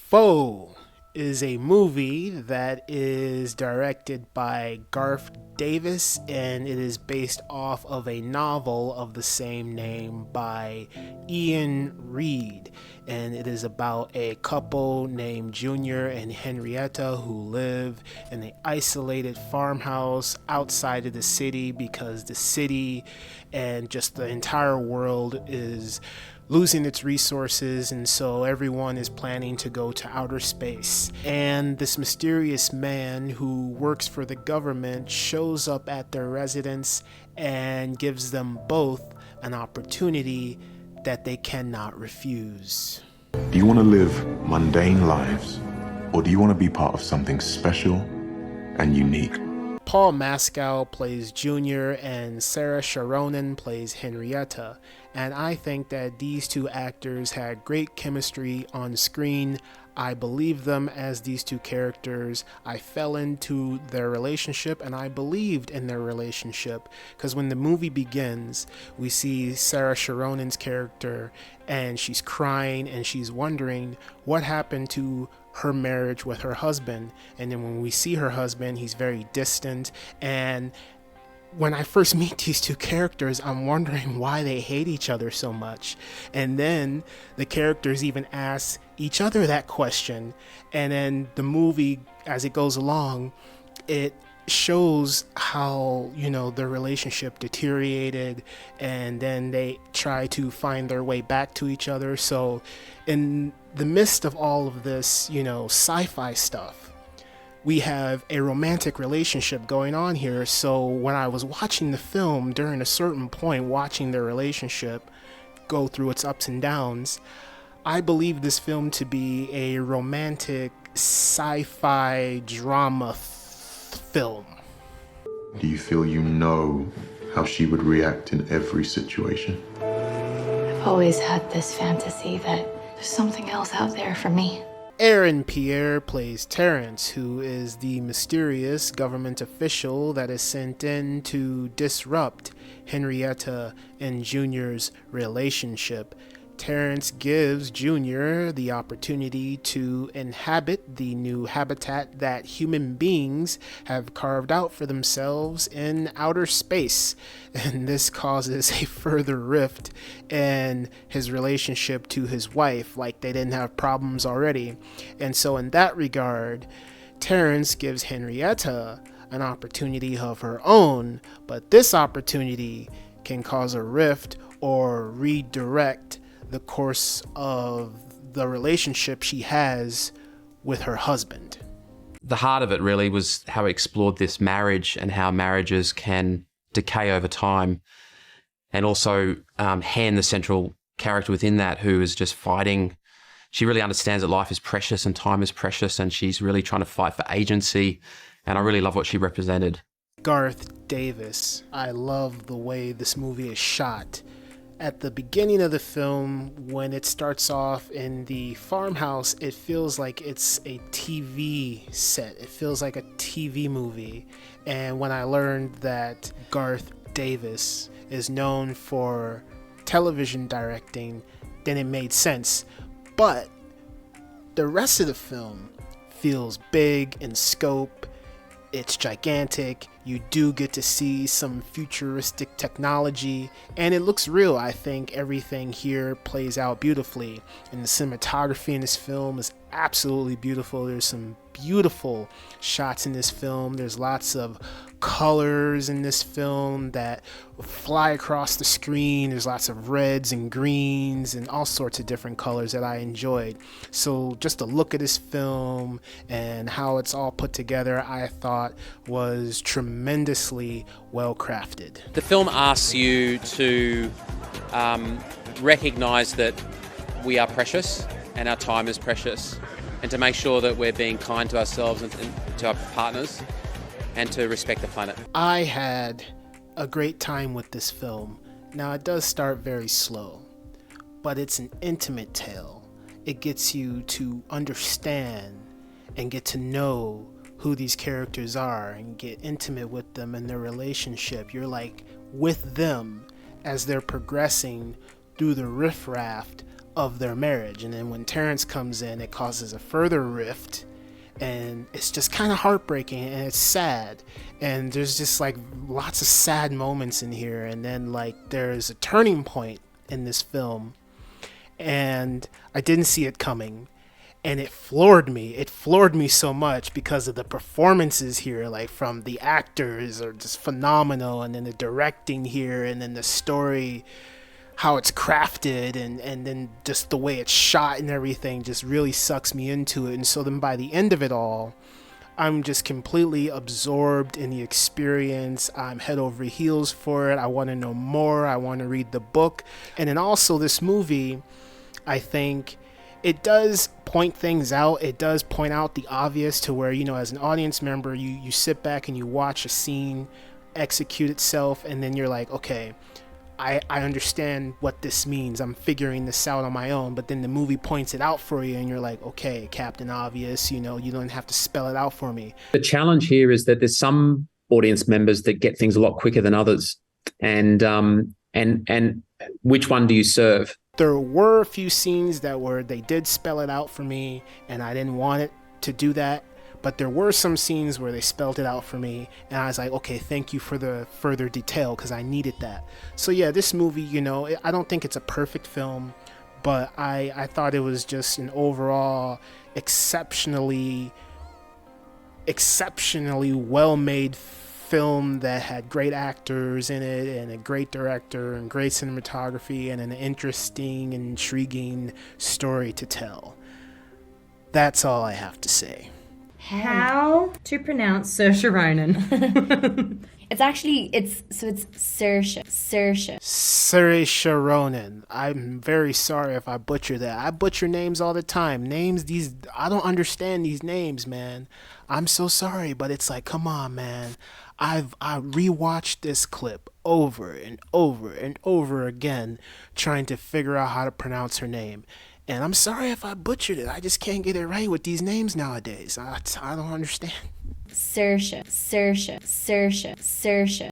Foe is a movie that is directed by Garth Davis, and it is based off of a novel of the same name by Ian Reid. And it is about a couple named Junior and Henrietta who live in an isolated farmhouse outside of the city because the city and just the entire world is losing its resources, and so everyone is planning to go to outer space. And this mysterious man who works for the government shows up at their residence and gives them both an opportunity that they cannot refuse. Do you want to live mundane lives, or do you want to be part of something special and unique? Paul Mescal plays Junior and Sarah Sharonan plays Henrietta, and I think that these two actors had great chemistry on screen. I believed them as these two characters. I fell into their relationship and I believed in their relationship because when the movie begins, we see Sarah Sharonan's character and she's crying and she's wondering what happened to her marriage with her husband. And then when we see her husband, he's very distant. And when I first meet these two characters, I'm wondering why they hate each other so much. And then the characters even ask each other that question. And then the movie, as it goes along, it shows how, their relationship deteriorated, and then they try to find their way back to each other. So in the midst of all of this, sci-fi stuff, we have a romantic relationship going on here. So when I was watching the film, during a certain point, watching their relationship go through its ups and downs, I believe this film to be a romantic sci-fi drama film. Do you feel you know how she would react in every situation? I've always had this fantasy that there's something else out there for me. Aaron Pierre plays Terrence, who is the mysterious government official that is sent in to disrupt Henrietta and Junior's relationship. Terrence gives Junior the opportunity to inhabit the new habitat that human beings have carved out for themselves in outer space, and this causes a further rift in his relationship to his wife, like they didn't have problems already. And so in that regard, Terrence gives Henrietta an opportunity of her own, but this opportunity can cause a rift or redirect the course of the relationship she has with her husband. The heart of it really was how he explored this marriage and how marriages can decay over time, and also Han, the central character within that, who is just fighting. She really understands that life is precious and time is precious, and she's really trying to fight for agency, and I really love what she represented. Garth Davis. I love the way this movie is shot. At the beginning of the film, when it starts off in the farmhouse, it feels like it's a TV set. It feels like a TV movie. And when I learned that Garth Davis is known for television directing, then it made sense. But the rest of the film feels big in scope. It's gigantic. You do get to see some futuristic technology, and it looks real. I think everything here plays out beautifully, and the cinematography in this film is absolutely beautiful. There's some beautiful shots in this film. There's lots of colors in this film that fly across the screen. There's lots of reds and greens and all sorts of different colors that I enjoyed. So just a look at this film and how it's all put together, I thought was tremendously well crafted. The film asks you to recognize that we are precious and our time is precious, and to make sure that we're being kind to ourselves and to our partners, and to respect the planet. I had a great time with this film. Now, it does start very slow, but it's an intimate tale. It gets you to understand and get to know who these characters are and get intimate with them and their relationship. You're like with them as they're progressing through the riffraff of their marriage. And then when Terrence comes in, it causes a further rift, and it's just kind of heartbreaking, and it's sad, and there's just like lots of sad moments in here. And then like there's a turning point in this film, and I didn't see it coming, and it floored me so much because of the performances here. Like, from the actors are just phenomenal, and then the directing here, and then the story, how it's crafted, and then just the way it's shot and everything just really sucks me into it. And so then by the end of it all, I'm just completely absorbed in the experience. I'm head over heels for it. I want to know more. I want to read the book. And then also this movie, I think it does point things out. It does point out the obvious, to where, you know, as an audience member, you sit back and you watch a scene execute itself, and then you're like, okay, I understand what this means. I'm figuring this out on my own. But then the movie points it out for you, and you're like, okay, Captain Obvious, you know, you don't have to spell it out for me. The challenge here is that there's some audience members that get things a lot quicker than others. And which one do you serve? There were a few scenes where they did spell it out for me, and I didn't want it to do that. But there were some scenes where they spelled it out for me, and I was like, okay, thank you for the further detail, because I needed that. So yeah, this movie, you know, I don't think it's a perfect film, but I thought it was just an overall exceptionally well-made film that had great actors in it, and a great director, and great cinematography, and an interesting, intriguing story to tell. That's all I have to say. How to pronounce Saoirse Ronan? It's Saoirse. Saoirse Ronan. I'm very sorry if I butcher that. I butcher names all the time. I don't understand these names, man. I'm so sorry, but it's like, come on, man. I rewatched this clip over and over and over again, trying to figure out how to pronounce her name. And I'm sorry if I butchered it. I just can't get it right with these names nowadays. I don't understand. Saoirse.